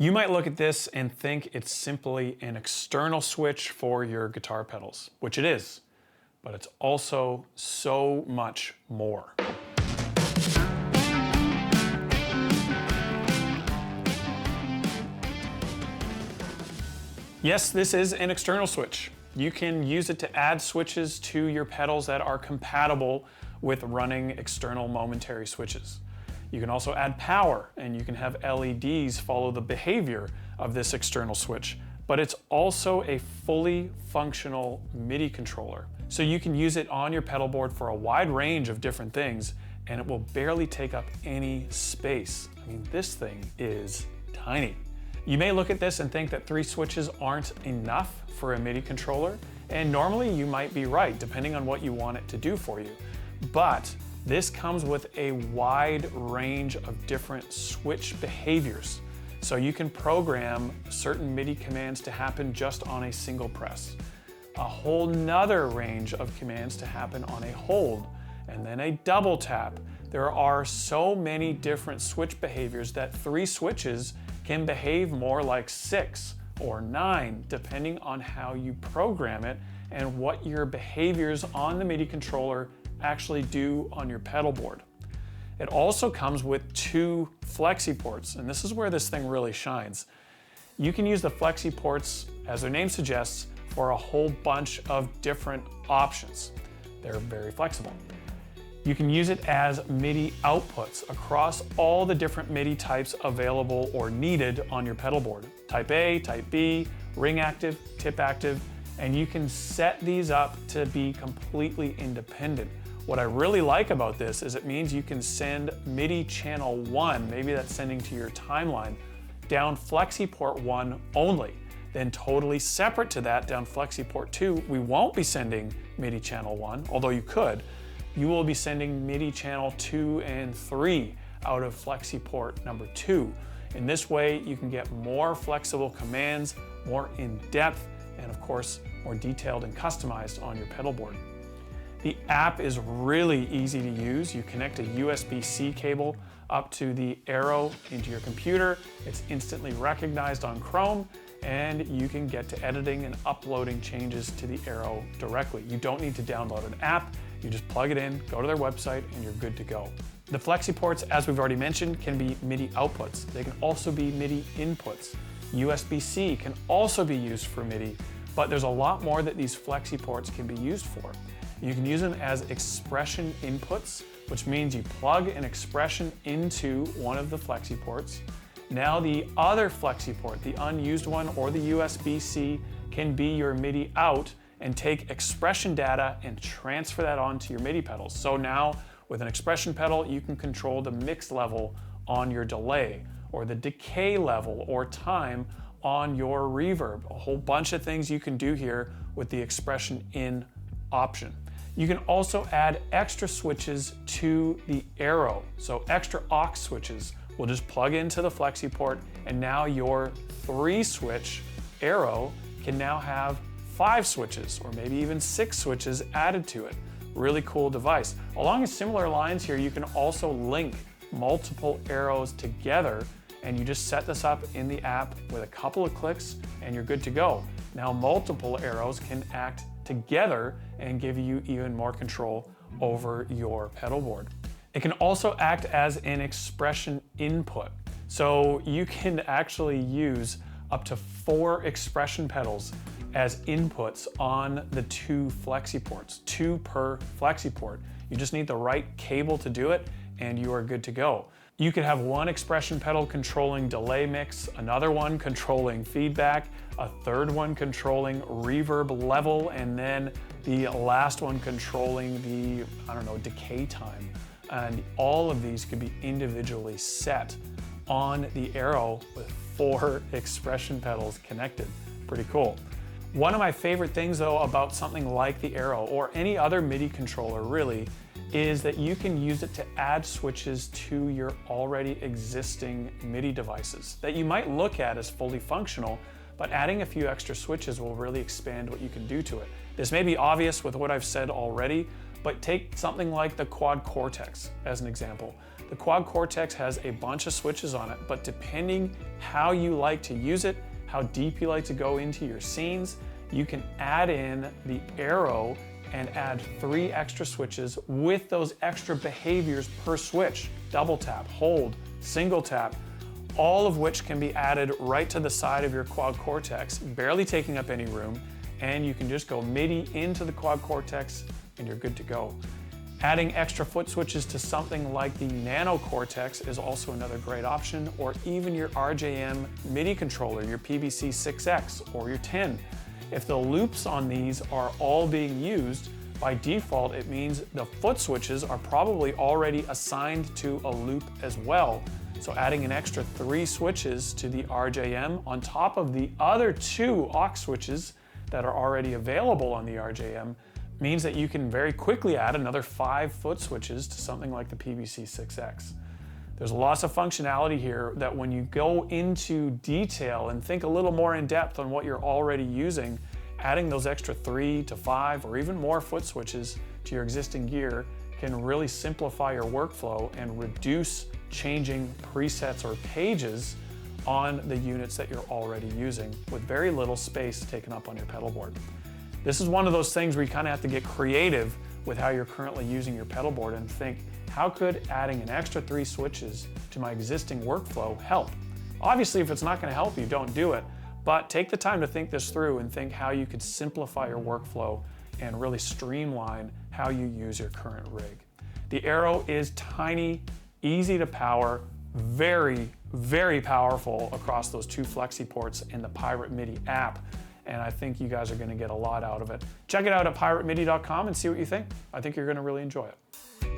You might look at this and think it's simply an external switch for your guitar pedals, which it is, but it's also so much more. Yes, this is an external switch. You can use it to add switches to your pedals that are compatible with running external momentary switches. You can also add power, and you can have LEDs follow the behavior of this external switch, but it's also a fully functional MIDI controller. So you can use it on your pedal board for a wide range of different things, and it will barely take up any space. I mean, this thing is tiny. You may look at this and think that 3 switches aren't enough for a MIDI controller, and normally you might be right, depending on what you want it to do for you. But this comes with a wide range of different switch behaviors. So you can program certain MIDI commands to happen just on a single press, a whole nother range of commands to happen on a hold, and then a double tap. There are so many different switch behaviors that 3 switches can behave more like 6 or 9, depending on how you program it and what your behaviors on the MIDI controller actually do on your pedal board. It also comes with 2 flexi ports, and this is where this thing really shines. You can use the flexi ports, as their name suggests, for a whole bunch of different options. They're very flexible. You can use it as MIDI outputs across all the different MIDI types available or needed on your pedal board. Type A, Type B, ring active, tip active, and you can set these up to be completely independent. What I really like about this is it means you can send MIDI channel 1, maybe that's sending to your timeline, down flexi port 1 only. Then totally separate to that, down flexi port 2, we won't be sending MIDI channel 1, although you could. You will be sending MIDI channel 2 and 3 out of flexi port number 2. In this way, you can get more flexible commands, more in-depth, and of course, more detailed and customized on your pedal board. The app is really easy to use. You connect a USB-C cable up to the Arrow into your computer. It's instantly recognized on Chrome, and you can get to editing and uploading changes to the Arrow directly. You don't need to download an app. You just plug it in, go to their website, and you're good to go. The flexi ports, as we've already mentioned, can be MIDI outputs. They can also be MIDI inputs. USB-C can also be used for MIDI, but there's a lot more that these flexi ports can be used for. You can use them as expression inputs, which means you plug an expression into one of the flexi ports. Now the other flexi port, the unused one or the USB-C, can be your MIDI out and take expression data and transfer that onto your MIDI pedals. So now with an expression pedal, you can control the mix level on your delay, or the decay level or time on your reverb. A whole bunch of things you can do here with the expression in option. You can also add extra switches to the Arrow. So extra aux switches will just plug into the flexi port, and now your 3-switch Arrow can now have 5 switches, or maybe even 6 switches added to it. Really cool device. Along similar lines here, you can also link multiple Arrows together, and you just set this up in the app with a couple of clicks and you're good to go. Now multiple Arrows can act together and give you even more control over your pedal board. It can also act as an expression input. So you can actually use up to 4 expression pedals as inputs on the 2 flexi ports, 2 per flexi port. You just need the right cable to do it and you are good to go. You could have one expression pedal controlling delay mix, another one controlling feedback, a third one controlling reverb level, and then the last one controlling the, decay time. And all of these could be individually set on the Arrow with 4 expression pedals connected. Pretty cool. One of my favorite things though about something like the Arrow, or any other MIDI controller really, is that you can use it to add switches to your already existing MIDI devices that you might look at as fully functional, but adding a few extra switches will really expand what you can do to it. This may be obvious with what I've said already, but take something like the Quad Cortex as an example. The Quad Cortex has a bunch of switches on it, but depending how you like to use it, how deep you like to go into your scenes, you can add in the arrow and add 3 extra switches with those extra behaviors per switch. Double tap, hold, single tap, all of which can be added right to the side of your Quad Cortex, barely taking up any room, and you can just go MIDI into the Quad Cortex and you're good to go. Adding extra foot switches to something like the Nano Cortex is also another great option, or even your RJM MIDI controller, your PBC 6X or your 10. If the loops on these are all being used, by default it means the foot switches are probably already assigned to a loop as well. So adding an extra 3 switches to the RJM on top of the other 2 aux switches that are already available on the RJM means that you can very quickly add another 5 foot switches to something like the PBC 6X. There's lots of functionality here that when you go into detail and think a little more in depth on what you're already using, adding those extra 3 to 5 or even more foot switches to your existing gear can really simplify your workflow and reduce changing presets or pages on the units that you're already using with very little space taken up on your pedal board. This is one of those things where you kind of have to get creative with how you're currently using your pedal board and think, how could adding an extra 3 switches to my existing workflow help? Obviously, if it's not going to help you, don't do it, but take the time to think this through and think how you could simplify your workflow and really streamline how you use your current rig. The Arrow is tiny, easy to power, very, very powerful across those 2 flexi ports in the Pirate MIDI app, and I think you guys are going to get a lot out of it. Check it out at piratemidi.com and see what you think. I think you're going to really enjoy it.